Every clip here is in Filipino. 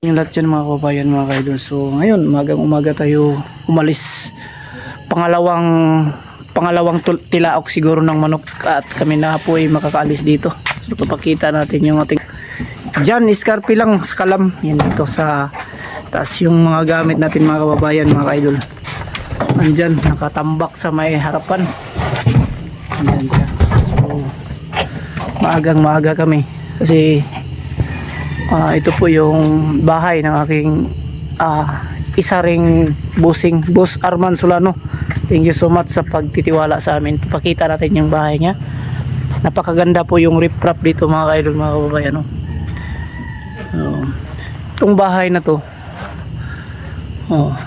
Yung lahat yan mga kabayan, mga kaidol. So ngayon umagang umaga tayo umalis, pangalawang tilaok siguro ng manok, at kami na po ay makakaalis dito. So papakita natin yung ating dyan, iskarpi lang sa kalam yan dito sa taas, yung mga gamit natin mga kababayan, mga kaidol. Andyan nakatambak sa may harapan. Andyan siya. So maagang maaga kami kasi ito po yung bahay ng aking isa ring bossing, Boss Arman Solano. Thank you so much sa pagtitiwala sa amin. Pakita natin yung bahay niya. Napakaganda po yung riprap dito mga kaidol, mga kababayan, no? Itong bahay na to,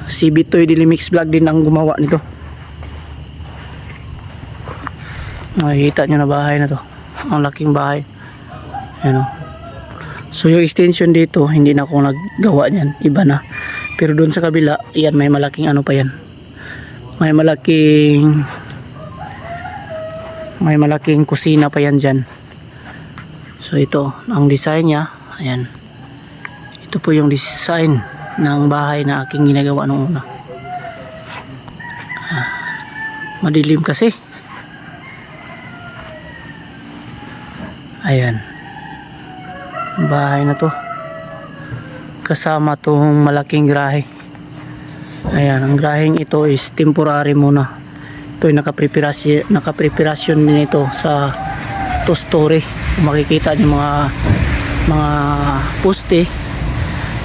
si Bitoy Dilimix Vlog din ang gumawa nito. Makikita nyo na bahay na to, ang laking bahay. Ayan, so yung extension dito hindi na ako naggawa niyan, iba na. Pero doon sa kabila, yan may malaking ano pa yan, may malaking kusina pa yan dyan. So ito ang design nya. Ayan, ito po yung design ng bahay na aking ginagawa nung una. Madilim kasi. Ayan, bahay na to kasama tong malaking grahe. Ayan, ang graheng ito is temporary muna. Ito ay nakapreparasyon din ito sa 2 story. Kung makikita niyo mga poste,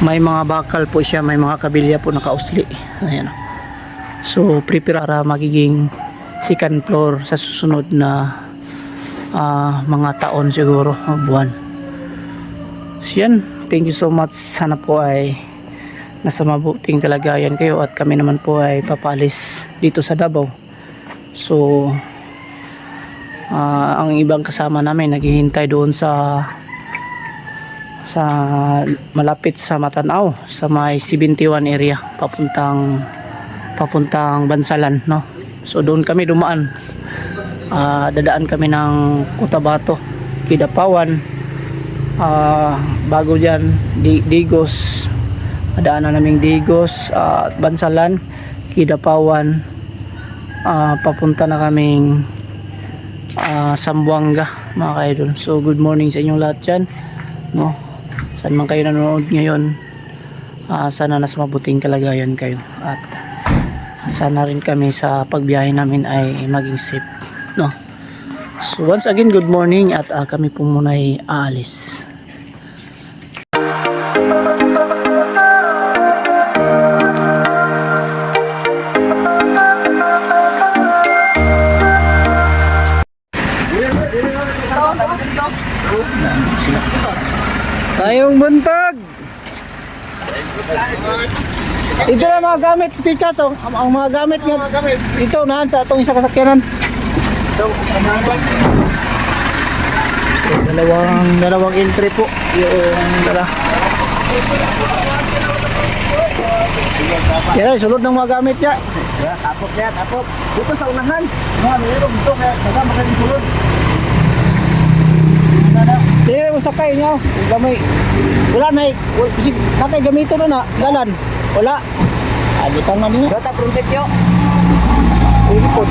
may mga bakal po siya, may mga kabilya po nakausli. Ayan, so prepare para magiging second floor sa susunod na mga taon siguro, buwan. So yan, thank you so much. Sana po ay nasa mabuting kalagayan kayo, at kami naman po ay papalis dito sa Davao. So ang ibang kasama namin naghihintay doon sa malapit sa Matanao, sa may 71 area, papuntang Bansalan, no? So doon kami dumaan. Dadaan kami ng Cotabato, Kidapawan, bago dyan Digos, madaanan naming Digos, Bansalan, Kidapawan, papunta na kaming Zamboanga, mga kaidol. So good morning sa inyong lahat dyan, no? Saan man kayo nanonood ngayon, sana nasa mabuting kalagayan kayo, at sana rin kami sa pagbiyahe namin ay maging safe, no? So once again, good morning, at kami po muna ay aalis. Tayong buntag. Ito na mga gamit, Pikas, ang mga gamit nga ito nahan sa atong isa kasakyanan. So, dalawang entry po yung dala. Yan, sulod ng mga gamit niya. Tapos niya, tapos. Dito sa unahan. Mga mayroon dito, kaya saka makaling sulod. Hindi, usakay niyo. Gamay. Wala na eh. Kapay gamito na galan. Wala. Butang nga niyo. Dota prinsipyo. Aircon.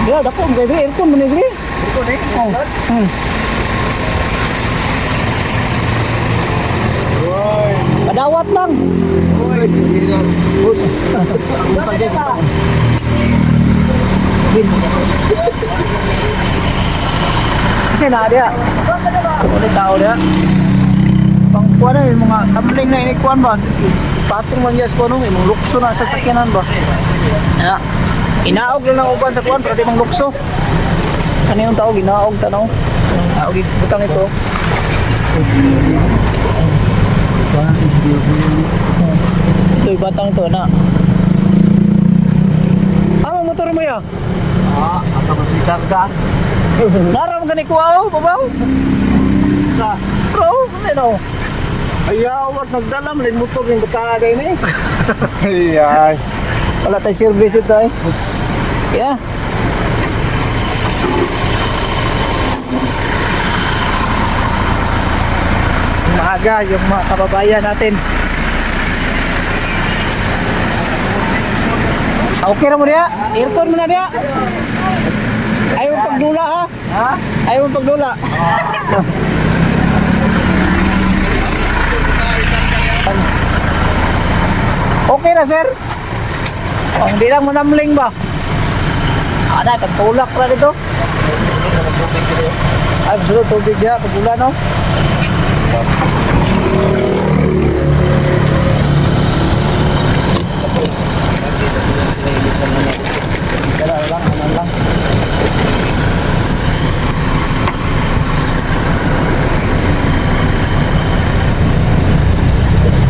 Ya, dako ang gayri. Aircon mo nagri. Aircon eh. Padawat lang. Kasi na dia. Ulit tao dia. Pangkuan na yung mga tumbling na inikuan ba? Patong lang yes ko nung imong lukso na sa sakyanan ba? Ya. Inaog lang ang uban sa kuan pero di mang lukso. Ano yung tao ginaog tanaw? Naog butang ito. Ito yung batang ito na. Ang motor mo ya? Asa magbitar ka? Naram ka ni kuwaw, babaw? Sa? Bro, ano? Ayaw, wag nagdalam. Lin motor yung butanga kayo na eh. Ay. Wala tayo service ito eh. Yeah. Mahal. maaga yung mga kababayan natin. Okay na mo diya? Aircon mo na diya? Ayaw mong pagdula ha? Ha? Ayaw mong pagdula. Okay na sir? Oh, hindi lang manamling ba? Ada, pagtulak na dito. Ay, gusto tubig niya, pagdula no? Lang.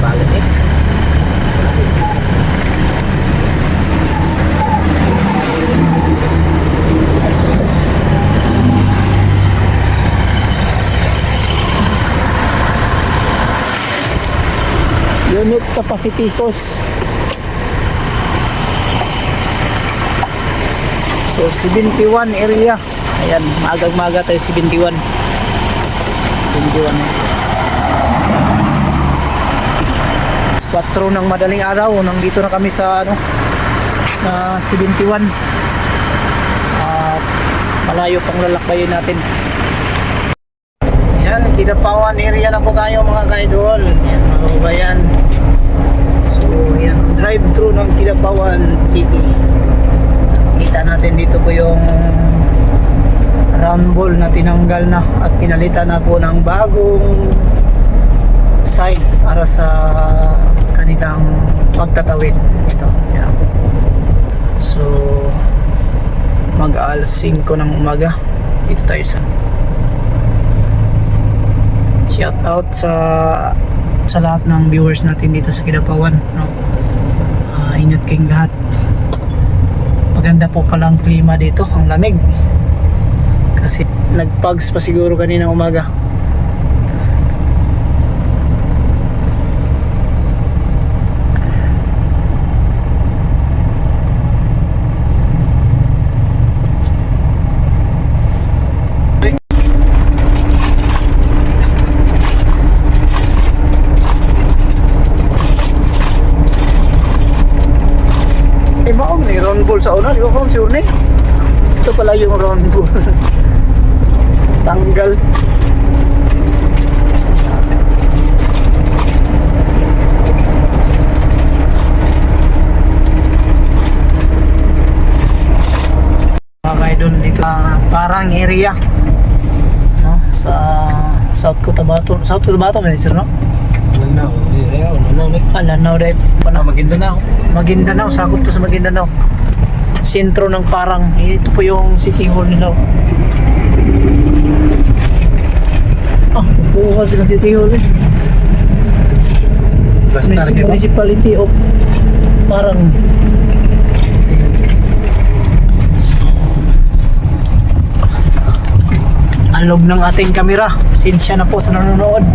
Balik eh. Unit capacity cost. So 71 area. Ayan, maagang-maga tayo 71. 71. 4 ng madaling araw, nandito na kami sa sa 71. Malayo pang lalakbayin natin. Yan, Kidapawan area na po tayo mga kaidol. Yan, mga kababayan. So, yan, drive-thru ng Kidapawan City. Kita natin dito po yung round ball na tinanggal na at pinalitan na po ng bagong sign para sa kanilang pagtatawid. Ito, yan. So, mag-alas 5 ng umaga. Dito tayo sa shout out sa lahat ng viewers natin dito sa Kidapawan, no? Ingat kayong lahat. Maganda po palang klima dito, ang lamig kasi nagpags pa siguro kanina umaga. Round ball sa una, di ba kung sure ni? Ito pala yung round ball. Tanggal. Mga kaidol, dito parang area, no? Sa South Cotabato. South Cotabato ba sir, no? Lanao dahil pala. Maguindanao, sakot to sa Maguindanao. Sentro ng parang, ito po yung City Hall nila. Buha sila City Hall eh. Municipality of parang. Alog ng ating kamera. Sinsya na po sa nanonood.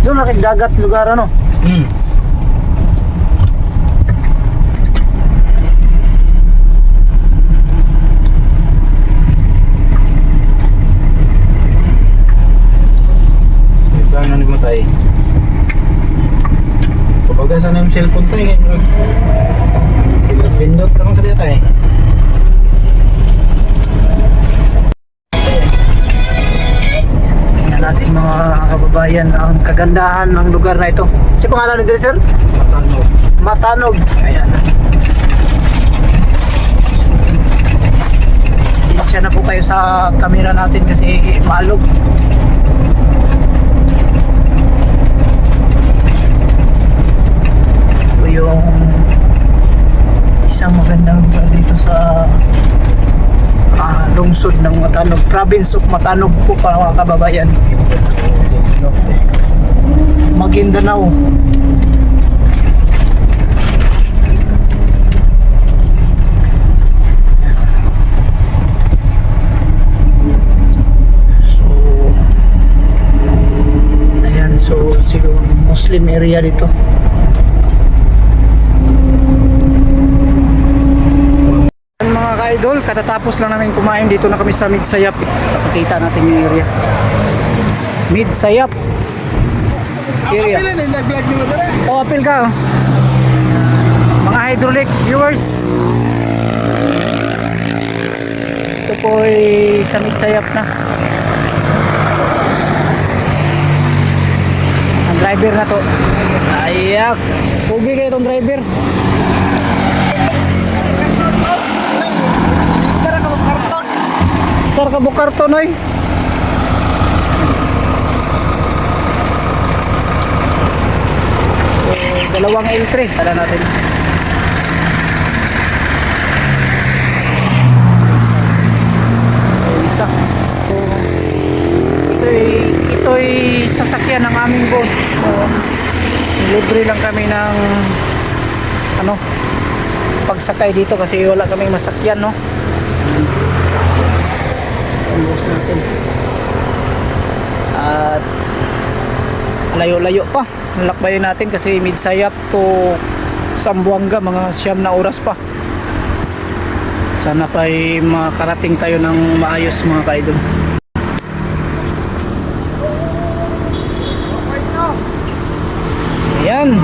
Doon nakin dagat lugar ano? Saan na nagmatay? Kapag sana yung cellphone tayo, pindot ka lang sa data eh. Natin mga kababayan ang kagandahan ng lugar na ito. Si pangalan ni sir? Matanog. Matanog. Ayan. Siya na po kayo sa camera natin kasi maalog. Ito yung isang magandang lugar dito sa lungsod ng Matanog, province of Matanog po pa mga kababayan. Maguindanao. Muslim area dito. Mga ka-idol, katatapos lang namin kumain, dito na kami sa Midsayap. Papakita natin yung area. Midsayap area. Oh, apil ka. Oh. Mga hydraulic viewers, ito po ay sa Midsayap na. Ang driver na to. Ayak. Pugi kayo itong driver. Sar ka bukarton oy. So, dalawang L3 tala natin. So, isa. So, ito'y sasakyan ng aming boss. So, libre lang kami ng ano pagsakay dito kasi wala kaming masakyan, no. Natin. At layo-layo pa nalakbayin natin kasi Midsayap to Zamboanga, mga 9 na oras pa. Sana pa'y makarating tayo ng maayos, mga kaidol. Ayan.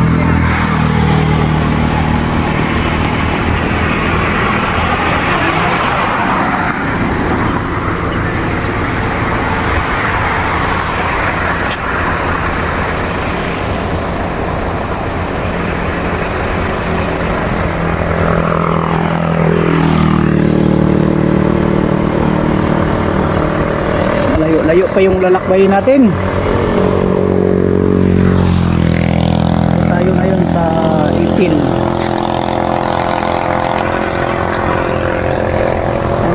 Layo pa yung lalakbayin natin. Ito tayo ngayon sa 18.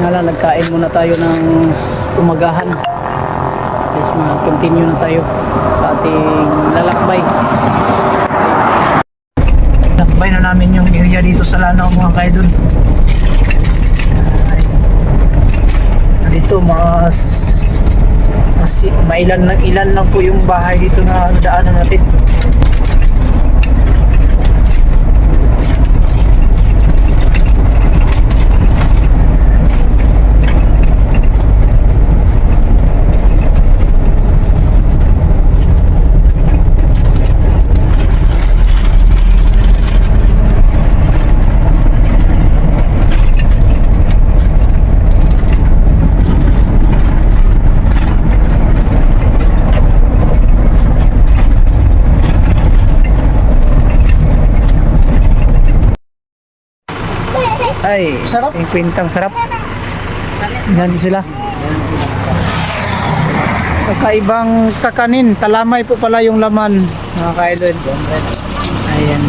Kaya nagkain muna tayo ng umagahan. Tapos mag-continue na tayo sa ating lalakbay. Lalakbay na namin yung area dito sa Lanao, mga kaidol. Dito ilan lang po yung bahay dito na daanan natin. Ay, sarap. 50 ang sarap. Yan sila. Kakaibang kakanin. Talamay po pala yung laman, mga kaidol. Ayan.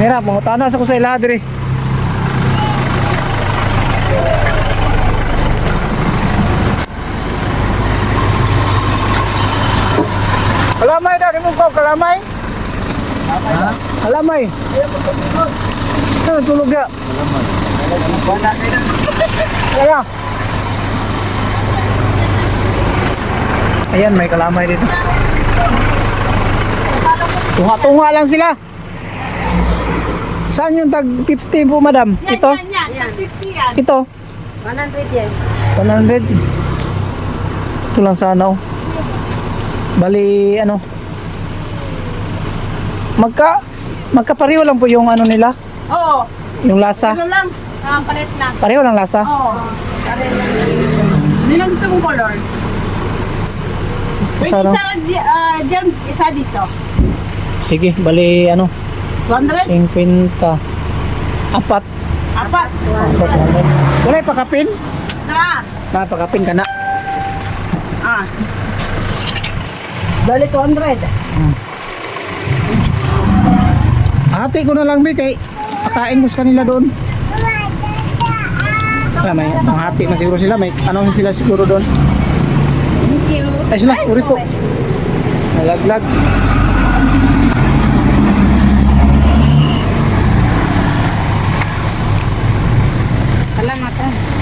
Hirap, mga tanas ako sa iladri. Kalamay na, rin mo ko, kalamay. Kalamay. Ano tulog ya? Kaya. Ayan, may kalamay dito. Tunga-tunga lang sila. Saan yung tag 50 po, madam? Ito? Yan. 50 yan. Ito? 100 yan. 100. Ito lang sana, oh. Bali, ano? Magkapareho lang po yung ano nila? Oo. Yung lasa? Ano lang? Palit lang. Pareho lang lasa? Oo. Palit lang. Hindi lang gusto mong color. Wait, Sana? dyan, isa dito. Sige, bali, ano? 200? 50. Apat. Apat. 100. Wala pakapin? Na. Pakapin ka na. Ah. Bali 200. Ate ko na lang, Be, kay pakain mo sa kanila doon. Wala, may manghati na siguro sila. May ano sila siguro doon. Thank you. Ay sila, uri po. Nalaglag. Salamat.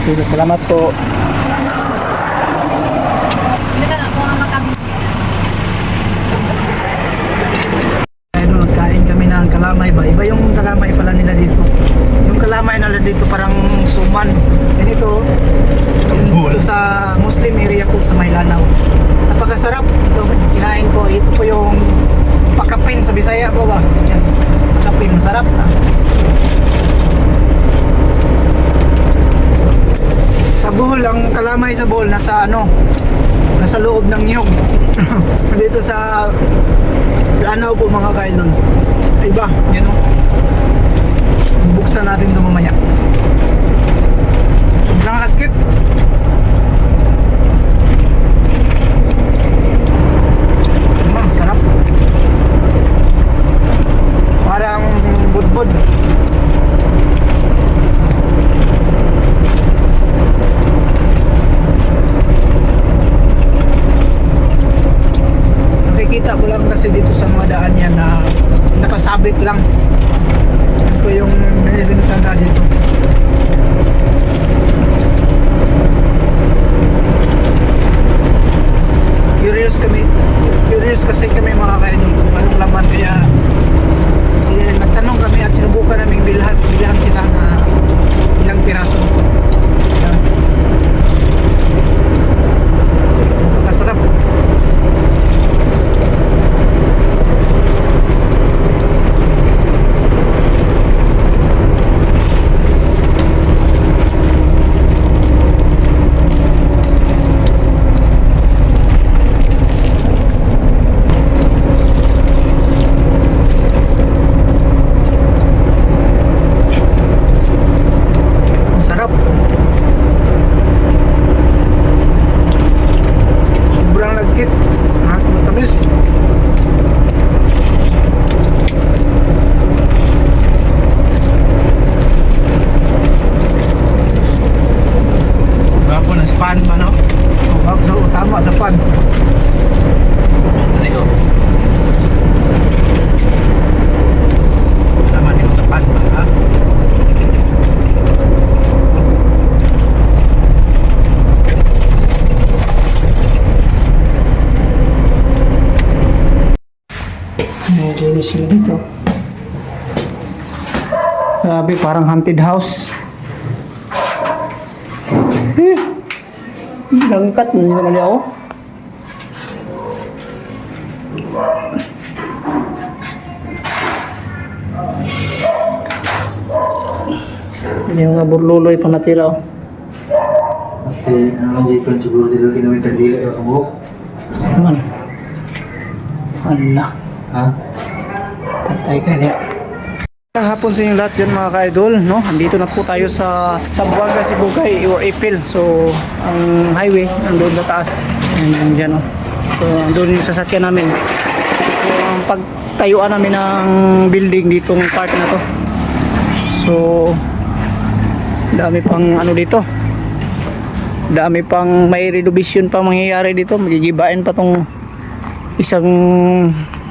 Sige, salamat po. Hindi ka na ako ang makabigyan. kalamay ba? Iba yung kalamay pala nila dito. Yung kalamay nila dito parang suman. Ganito, yung sa Muslim area po sa Maylanaw. Napakasarap. Ito, kinain ko. Ito po yung pakapin sa Bisaya po ba? Yan. Pakapin, masarap na. Sa Bohol, ang kalamay sa Bohol nasa nasa loob ng niyog. Dito sa Lanao po mga kaidol. Iba, yan o. Buksan natin ito mamaya. Sobrang lagkit. Sarap. Parang budbud. Nakikita ko lang kasi dito sa mga daan yan na nakasabit lang. Ito yung nilibinta na dito. Curious kasi kami mga kaidol kung anong laman, kaya nagtanong kami at sinubukan namin bilhan sila na ilang piraso. Yan. Napakasarap. Sarap. Sobrang lagkit. Matamis. Bago na span ba, no? Tama sa pan. Dali ko. Tama din sa pan ba, ha? Linis sila dito. Grabe, parang haunted house. Langkat na nila niya, oh. Yung nga burluloy pa natira, oh. Ate, ano dito siguro dito kinawin tandila ka kabuhok? Man. Ala. Ha? Patay ka niya. Hapon sa inyo lahat dyan mga ka-idol, no? Andito na po tayo sa Zamboanga, Sibugay or Ipil. So, ang highway nandun sa taas. Ayan dyan, no? So, andun yung sasakyan namin. So, ang pagtayuan namin ng building ditong part na to. So, dami pang ano dito. Dami pang may renovation pa mangyayari dito. Magigibain pa tong isang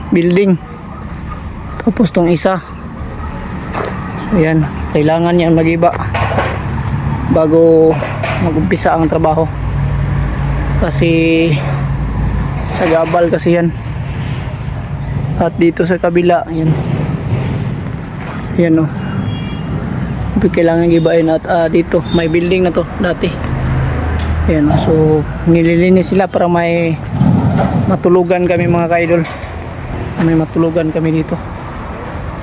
building. Tapos tong isa. So yan, kailangan yan magiba bago magumpisa ang trabaho. Kasi sa gabal kasi yan. At dito sa kabila, yan. Yan, oh. Kailangan gibain at dito may building na to dati. Yan, so nililinis sila para may matulugan kami mga ka-idol. May matulugan kami dito.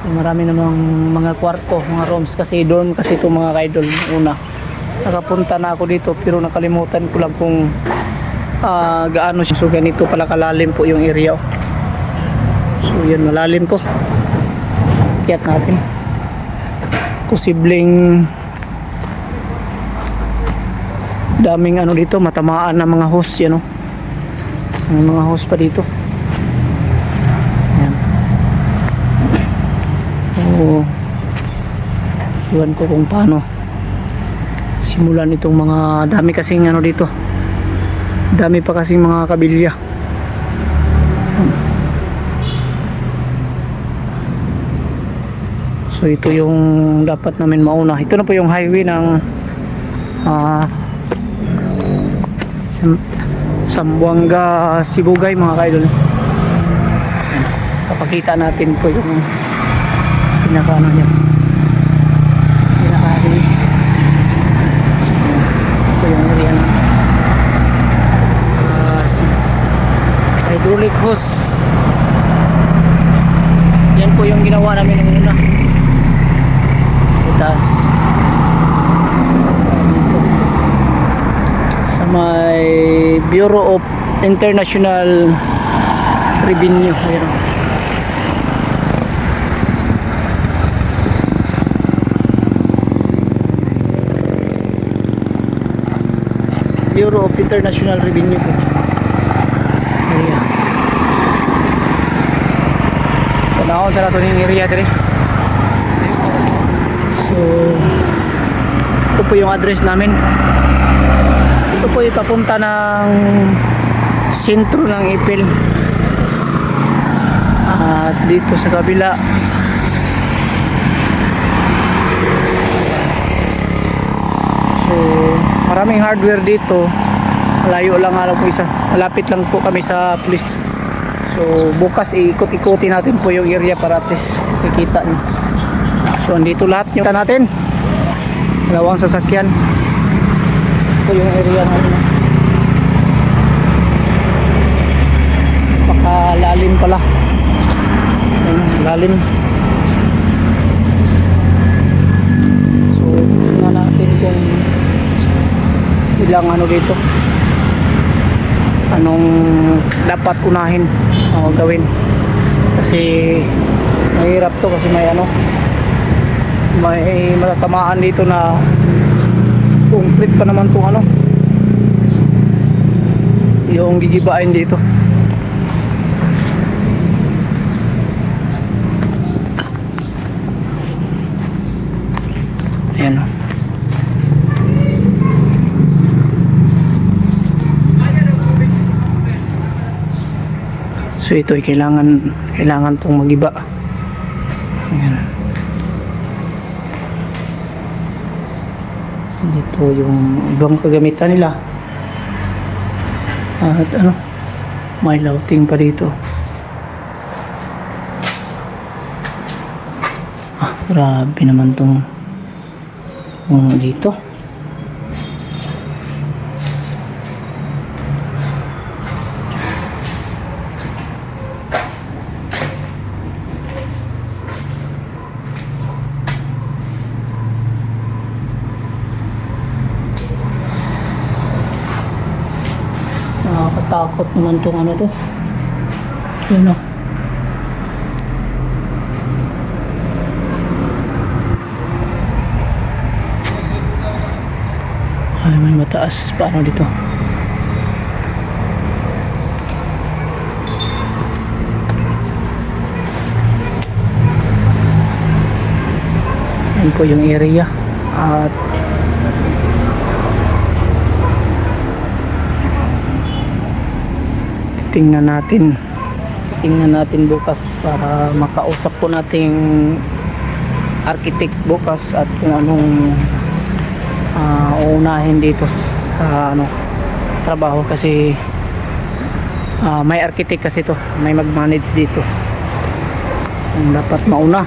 So, marami namang mga kwarto, mga rooms kasi dorm kasi ito mga ka-idol. Una, nakapunta na ako dito pero nakalimutan ko lang kung gaano siya. So ganito pala kalalim po yung area. So yan, malalim po. Kiyat natin. Posibleng daming ano dito, matamaan na mga host yan, oh. May mga host pa dito. Yan. Oo. Iwan ko kung paano simulan itong mga dami kasing ano dito. Dami pa kasing mga kabilya. So ito yung dapat namin mauna. Ito na po yung highway ng Zamboanga, Sibugay mga kaidol. Papakita natin po yung pinaka ano niya, pinaka ito yung area na hydraulic hose. Yan po yung ginawa namin ng una. Tapos sa may Bureau of International Revenue. Ayan. Bureau of International Revenue po. Ayan. Tanawon sa nato ng area dire. So ito po yung address namin. Ito po yung papunta ng sentro ng Ipil. At dito sa kabila so maraming hardware dito. Malayo lang alam po isa. Malapit lang po kami sa police. So bukas ikot-ikutin natin po yung area para at least makikita niyo. So andito lahat yung natin. Dalawang sasakyan. Ito yung area natin. Lalim pala. Lalim. So tingnan natin kung ilang ano dito, anong dapat unahin o gawin, kasi mahirap to kasi may ano, may matatamaan dito na concrete pa naman tong ano, yung gigibain dito. Ayan o. So ito ay kailangan tong magiba. Ayan. Dito yung ibang kagamitan nila. At ano, may louting pa dito. Grabe naman tong dito. Nakakatakot naman tong ano to. Yun o. Ay, may mataas pa ano dito. Yan po yung area. At tingnan natin bukas para makausap po nating architect bukas at kung anong uunahin dito sa ano trabaho, kasi may architect kasi to, may mag-manage dito, dapat mauna.